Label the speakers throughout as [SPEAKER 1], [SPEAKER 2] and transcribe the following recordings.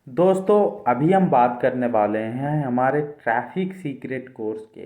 [SPEAKER 1] दोस्तों, अभी हम बात करने वाले हैं हमारे ट्रैफिक सीक्रेट कोर्स के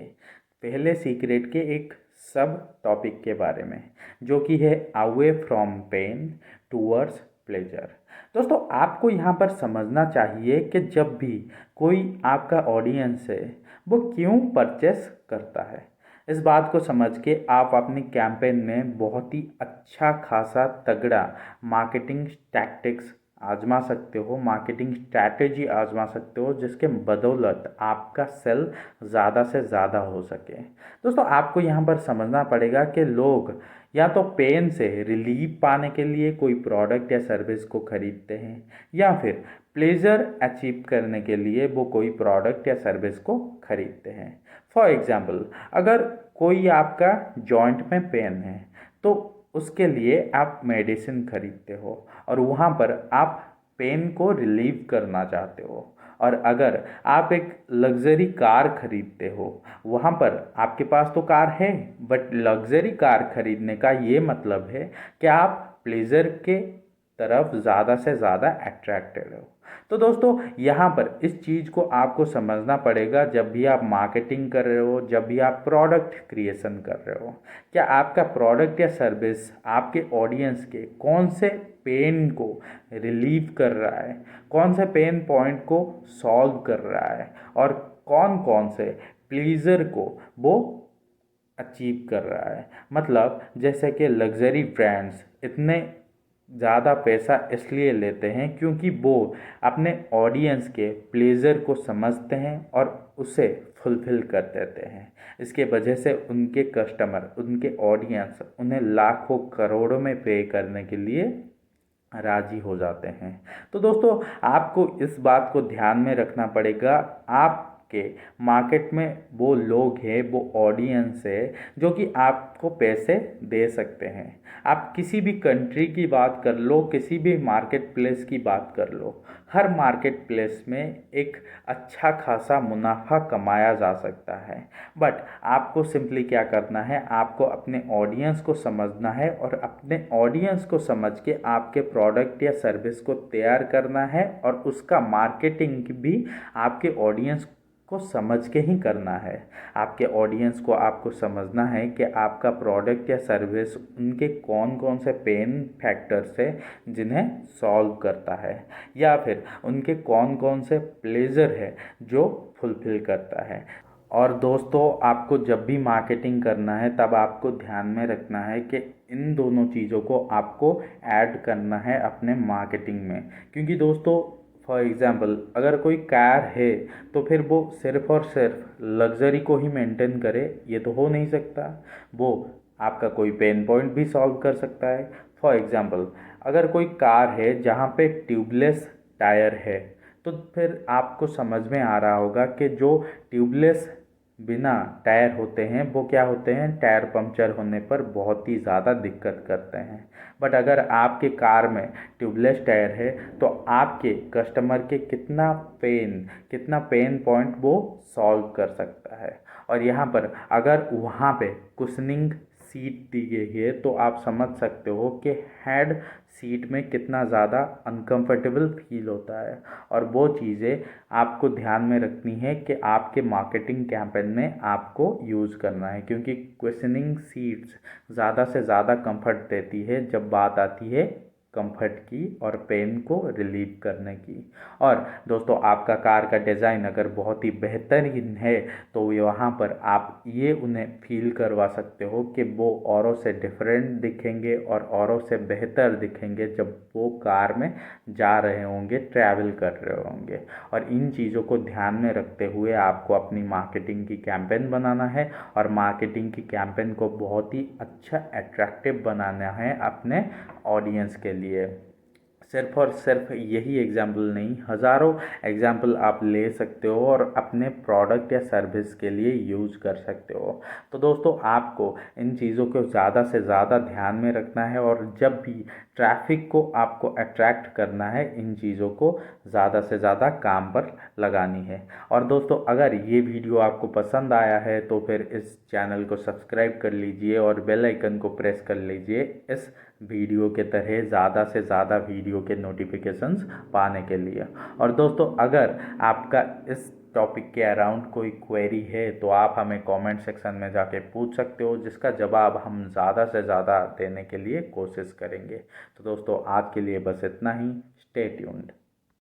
[SPEAKER 1] पहले सीक्रेट के एक सब टॉपिक के बारे में, जो कि है away from pain towards pleasure. दोस्तों, आपको यहाँ पर समझना चाहिए कि जब भी कोई आपका ऑडियंस है वो क्यों परचेस करता है। इस बात को समझ के आप अपनी कैंपेन में बहुत ही अच्छा खासा तगड़ा मार्केटिंग टैक्टिक्स आजमा सकते हो, मार्केटिंग स्ट्रैटेजी आजमा सकते हो, जिसके बदौलत आपका सेल ज़्यादा से ज़्यादा हो सके। दोस्तों, आपको यहाँ पर समझना पड़ेगा कि लोग या तो पेन से रिलीफ पाने के लिए कोई प्रोडक्ट या सर्विस को खरीदते हैं, या फिर प्लेजर अचीव करने के लिए वो कोई प्रोडक्ट या सर्विस को खरीदते हैं। फॉर एग्ज़ाम्पल, अगर कोई आपका जॉइंट में पेन है तो उसके लिए आप मेडिसिन खरीदते हो और वहाँ पर आप पेन को रिलीव करना चाहते हो। और अगर आप एक लग्जरी कार खरीदते हो, वहाँ पर आपके पास तो कार है, बट लग्जरी कार खरीदने का ये मतलब है कि आप प्लेजर के तरफ ज़्यादा से ज़्यादा अट्रैक्टेड हो। तो दोस्तों, यहाँ पर इस चीज़ को आपको समझना पड़ेगा जब भी आप मार्केटिंग कर रहे हो, जब भी आप प्रोडक्ट क्रिएशन कर रहे हो। क्या आपका प्रोडक्ट या सर्विस आपके ऑडियंस के कौन से पेन को रिलीव कर रहा है, कौन से पेन पॉइंट को सॉल्व कर रहा है, और कौन कौन से प्लीज़र को वो अचीव कर रहा है। मतलब जैसे कि लग्जरी ब्रांड्स इतने ज़्यादा पैसा इसलिए लेते हैं क्योंकि वो अपने ऑडियंस के प्लेजर को समझते हैं और उसे फुलफ़िल कर देते हैं। इसके वजह से उनके कस्टमर, उनके ऑडियंस उन्हें लाखों करोड़ों में पे करने के लिए राजी हो जाते हैं। तो दोस्तों, आपको इस बात को ध्यान में रखना पड़ेगा। आपके मार्केट में वो लोग हैं, वो ऑडियंस है जो कि आपको पैसे दे सकते हैं। आप किसी भी कंट्री की बात कर लो, किसी भी मार्केट प्लेस की बात कर लो, हर मार्केट प्लेस में एक अच्छा खासा मुनाफा कमाया जा सकता है। बट आपको सिंपली क्या करना है, आपको अपने ऑडियंस को समझना है और अपने ऑडियंस को समझ के आपके प्रोडक्ट या सर्विस को तैयार करना है, और उसका मार्केटिंग भी आपके ऑडियंस को समझ के ही करना है। आपके ऑडियंस को आपको समझना है कि आपका प्रोडक्ट या सर्विस उनके कौन कौन से पेन फैक्टर्स है जिन्हें सॉल्व करता है, या फिर उनके कौन कौन से प्लेजर है जो फुलफ़िल करता है। और दोस्तों, आपको जब भी मार्केटिंग करना है तब आपको ध्यान में रखना है कि इन दोनों चीज़ों को आपको ऐड करना है अपने मार्केटिंग में। क्योंकि दोस्तों, फॉर एग्ज़ाम्पल, अगर कोई कार है तो फिर वो सिर्फ़ और सिर्फ लग्ज़री को ही मेंटेन करे, ये तो हो नहीं सकता। वो आपका कोई पेन पॉइंट भी सॉल्व कर सकता है। फॉर एग्ज़ाम्पल, अगर कोई कार है जहाँ पे ट्यूबलेस टायर है, तो फिर आपको समझ में आ रहा होगा कि जो ट्यूबलेस बिना टायर होते हैं वो क्या होते हैं, टायर पंक्चर होने पर बहुत ही ज़्यादा दिक्कत करते हैं। बट अगर आपके कार में ट्यूबलेस टायर है तो आपके कस्टमर के कितना पेन पॉइंट वो सॉल्व कर सकता है। और यहाँ पर अगर वहाँ पे कुशनिंग सीट दी गई है तो आप समझ सकते हो कि हेड सीट में कितना ज़्यादा अनकंफर्टेबल फील होता है। और वो चीज़ें आपको ध्यान में रखनी है कि आपके मार्केटिंग कैंपेन में आपको यूज़ करना है, क्योंकि क्वेश्चनिंग सीट्स ज़्यादा से ज़्यादा कंफर्ट देती है जब बात आती है कंफर्ट की और पेन को रिलीव करने की। और दोस्तों, आपका कार का डिज़ाइन अगर बहुत ही बेहतरीन है तो वहाँ पर आप ये उन्हें फील करवा सकते हो कि वो औरों से डिफरेंट दिखेंगे और औरों से बेहतर दिखेंगे जब वो कार में जा रहे होंगे, ट्रैवल कर रहे होंगे। और इन चीज़ों को ध्यान में रखते हुए आपको अपनी मार्केटिंग की कैंपेन बनाना है, और मार्केटिंग की कैंपेन को बहुत ही अच्छा अट्रैक्टिव बनाना है अपने ऑडियंस के लिए। सिर्फ और सिर्फ यही एग्जाम्पल नहीं, हज़ारों एग्जाम्पल आप ले सकते हो और अपने प्रोडक्ट या सर्विस के लिए यूज़ कर सकते हो। तो दोस्तों, आपको इन चीज़ों को ज़्यादा से ज़्यादा ध्यान में रखना है, और जब भी ट्रैफिक को आपको अट्रैक्ट करना है, इन चीज़ों को ज़्यादा से ज़्यादा काम पर लगानी है। और दोस्तों, अगर ये वीडियो आपको पसंद आया है तो फिर इस चैनल को सब्सक्राइब कर लीजिए और बेल आइकन को प्रेस कर लीजिए इस वीडियो के तरह ज़्यादा से ज़्यादा वीडियो के नोटिफिकेशंस पाने के लिए। और दोस्तों, अगर आपका इस टॉपिक के अराउंड कोई क्वेरी है तो आप हमें कमेंट सेक्शन में जाके पूछ सकते हो, जिसका जवाब हम ज़्यादा से ज़्यादा देने के लिए कोशिश करेंगे। तो दोस्तों, आज के लिए बस इतना ही। Stay tuned.